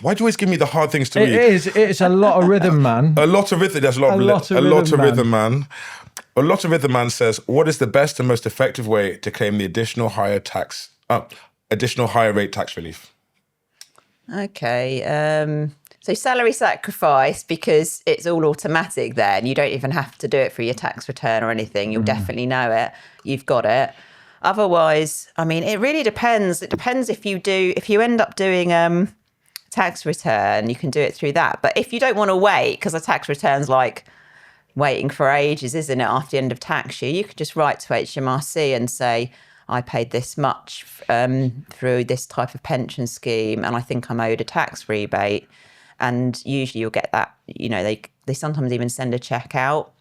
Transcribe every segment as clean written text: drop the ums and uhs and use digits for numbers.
Why do you always give me the hard things to read? It's a lot of rhythm, man. A lot of rhythm. There's a lot of rhythm, man. A lot of rhythm, man says, what is the best and most effective way to claim the additional higher rate tax relief? Okay. So salary sacrifice, because it's all automatic then. You don't even have to do it for your tax return or anything. You'll definitely know it. You've got it. Otherwise, I mean, it really depends. It depends if you end up doing tax return, you can do it through that. But if you don't want to wait, because a tax return's like waiting for ages, isn't it, after the end of tax year, you could just write to HMRC and say, I paid this much through this type of pension scheme and I think I'm owed a tax rebate. And usually you'll get that, they sometimes even send a check out.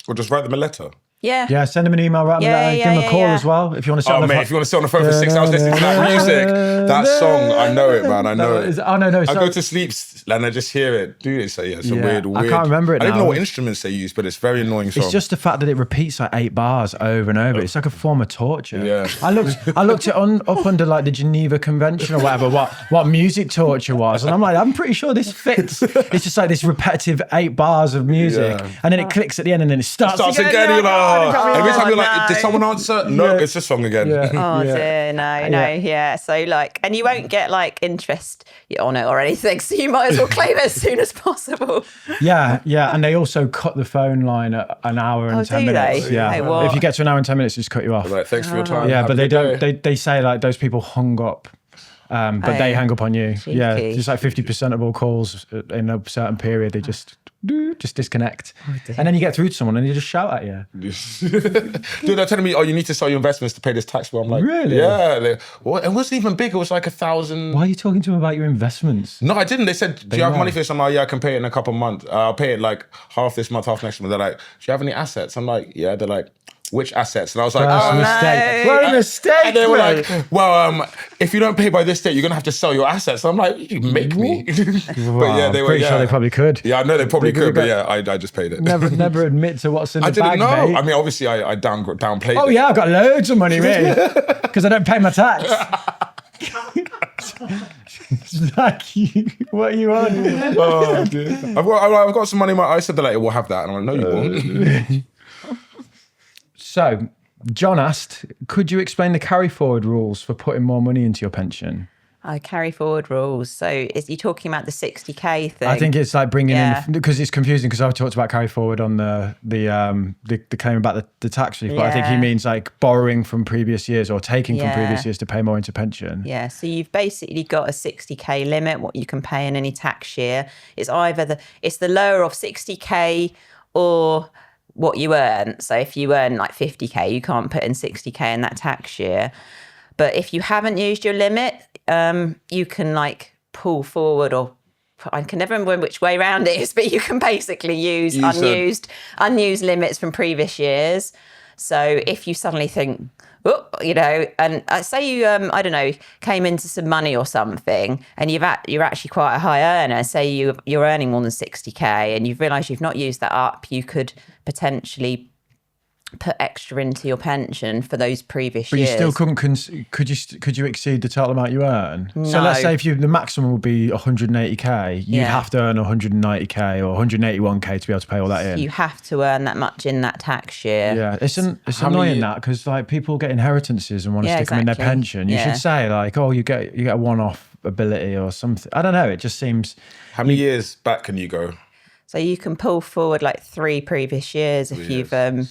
Or just write them a letter. Yeah, send them an email, write them a letter, give them a call as well. If you want to sit on the phone. If you want to sit on the phone for 6 hours listening to that music, that song, I know it, man. I know it. I go to sleep and I just hear it. Dude, it's a weird. I can't remember it now. I don't know what instruments they use, but it's a very annoying song. It's just the fact that it repeats like 8 bars over and over. It's like a form of torture. Yeah. I looked it up under like the Geneva Convention or whatever, what music torture was. And I'm like, I'm pretty sure this fits. It's just like this repetitive 8 bars of music. Yeah. And then it clicks at the end and then it starts again. You're like, every time you're like, did someone answer? No, it's this song again. Yeah. Oh dear, no. So like, and you won't get like interest on it or anything, so you might as well claim it as soon as possible. Yeah, and they also cut the phone line at an hour and 10 minutes. They? Yeah, Hey, if you get to an hour and 10 minutes, just cut you off. Like, thanks for your time. Yeah, but they don't. They say like those people hung up. But they hang up on you. Cheeky. Yeah, just like 50% of all calls in a certain period, they just disconnect. And then you get through to someone and they just shout at you. Dude, they're telling me, you need to sell your investments to pay this tax bill. I'm like, really? Yeah. It wasn't even big. It was like 1,000. Why are you talking to them about your investments? No, I didn't. They said, do you have money for this? I'm like, yeah, I can pay it in a couple of months. I'll pay it like half this month, half next month. They're like, do you have any assets? I'm like, yeah. They're like, which assets? And I was like, mistake. What a mistake. And they were like, well, if you don't pay by this date, you're going to have to sell your assets. I'm like, you make me. But yeah, they were. Pretty sure they probably could. Yeah, I know they probably could, but yeah, I just paid it. Never admit to what's in the bag, I didn't know. mate. I mean, obviously, I downplayed it. Oh yeah, I've got loads of money, mate, because I don't pay my tax. Like, what are you on? Oh, dude. I've got some money. I said that we'll have that. And I'm like, no, you won't. So, John asked, could you explain the carry forward rules for putting more money into your pension? Carry forward rules. So is you talking about the 60k thing? I think it's like bringing in, because it's confusing because I've talked about carry forward on the claim about the tax relief, but I think he means like borrowing from previous years or taking from previous years to pay more into pension. Yeah, so you've basically got a 60k limit, what you can pay in any tax year. It's either the lower of 60k or what you earn. So if you earn like 50k, you can't put in 60k in that tax year. But if you haven't used your limit, you can like pull forward, or I can never remember which way around it is, but you can basically use unused limits from previous years. So if you suddenly think, and say you, I don't know, came into some money or something, and you're actually quite a high earner. Say you're earning more than 60k, and you've realised you've not used that up. You could potentially put extra into your pension for those previous years. But you still couldn't. Could you exceed the total amount you earn? No. So let's say if the maximum would be 180k, you'd have to earn 190k or 181k to be able to pay all that in. You have to earn that much in that tax year. Yeah, it's annoying that, because like people get inheritances and want to stick them in their pension. You should say like, you get a one-off ability or something. I don't know. It just seems. How many years back can you go? So you can pull forward like 3 previous years if you've that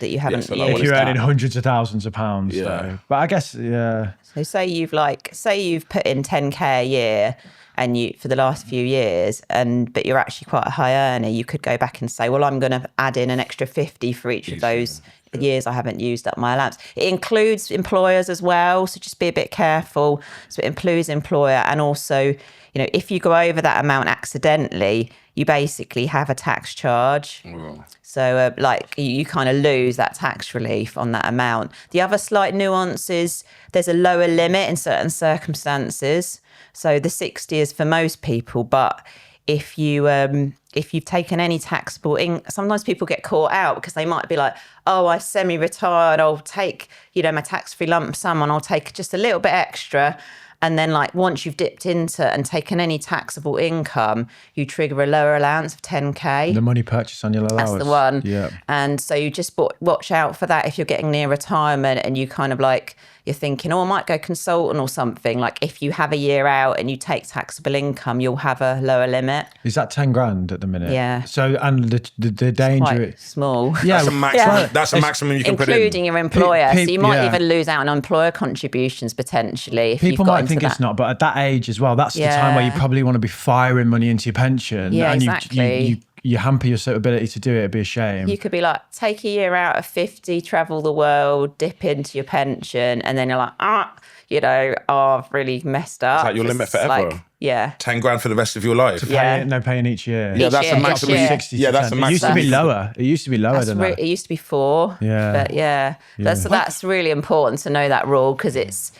you haven't used. If you're earning hundreds of thousands of pounds, though. But I guess, So say you've put in 10k a year and you for the last few years, but you're actually quite a high earner, you could go back and say, well, I'm going to add in an extra 50 for each of those years I haven't used up my allowance. It includes employers as well, so just be a bit careful. So it includes employer, and also, if you go over that amount accidentally, you basically have a tax charge. Wow. So you kind of lose that tax relief on that amount. The other slight nuance is there's a lower limit in certain circumstances. So the 60 is for most people, but if you've taken any taxable sometimes people get caught out because they might be like, I semi-retired, I'll take, my tax-free lump sum and I'll take just a little bit extra. And then like once you've dipped into and taken any taxable income, you trigger a lower allowance of 10K. The money purchase on your allowance. That's the one. Yeah. And so you just watch out for that if you're getting near retirement and you kind of like, you're thinking, oh, I might go consultant or something. Like if you have a year out and you take taxable income, you'll have a lower limit. Is that 10 grand at the minute? Yeah. So, and the danger. Quite small. Yeah. That's a maximum. That's a maximum you can put in. Including your employer. So you might yeah. even lose out on employer contributions potentially. If People you've got might think into it's not, but at that age as well, that's the time where you probably want to be firing money into your pension. Yeah, and exactly. You hamper your sort of ability to do it. It'd be a shame. You could be like, take a year out of 50, travel the world, dip into your pension, and then you're like, I've really messed up. Is that your limit forever? Like, yeah. 10 grand for the rest of your life. Paying each year. Yeah, that's year, a maximum. each year. 60 Yeah, that's a It used to be maximum. lower. It used to be lower than that. It used to be 4. Yeah. But that's really important to know that rule because it's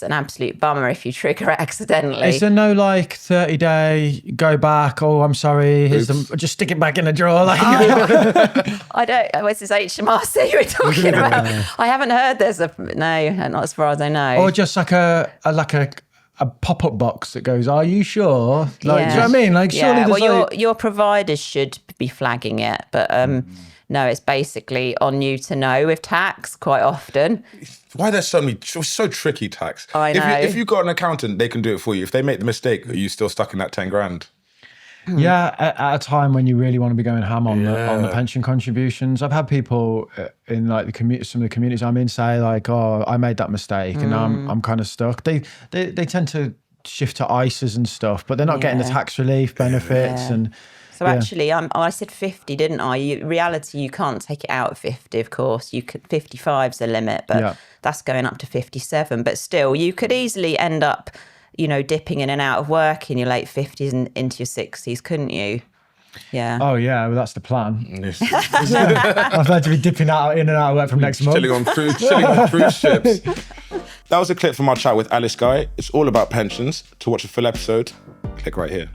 an absolute bummer if you trigger it accidentally. Is there no like 30-day go back? Oh, I'm sorry. Here's just stick it back in the drawer. Like, I don't. Where's this HMRC we're talking about? I haven't heard there's not as far as I know. or just like a pop-up box that goes, "Are you sure?" Like, do you know what I mean? Like, surely there's well, your providers should be flagging it, but no, it's basically on you to know with tax quite often. Why there's so tricky tax? I know. If you've got an accountant, they can do it for you. If they make the mistake, are you still stuck in that 10 grand? Yeah, at a time when you really want to be going ham on the pension contributions. I've had people in like some of the communities I'm in say like, "Oh, I made that mistake, and now I'm kind of stuck." They tend to shift to ISAs and stuff, but they're not getting the tax relief benefits and. So actually, I said 50, didn't I? Reality, you can't take it out at 50, of course. You could 55's the limit, but that's going up to 57. But still, you could easily end up, dipping in and out of work in your late 50s and into your 60s, couldn't you? Yeah. Oh yeah, well that's the plan. I've had to be dipping in and out of work from next month. Chilling on cruise ships. That was a clip from our chat with Alice Guy. It's all about pensions. To watch a full episode, click right here.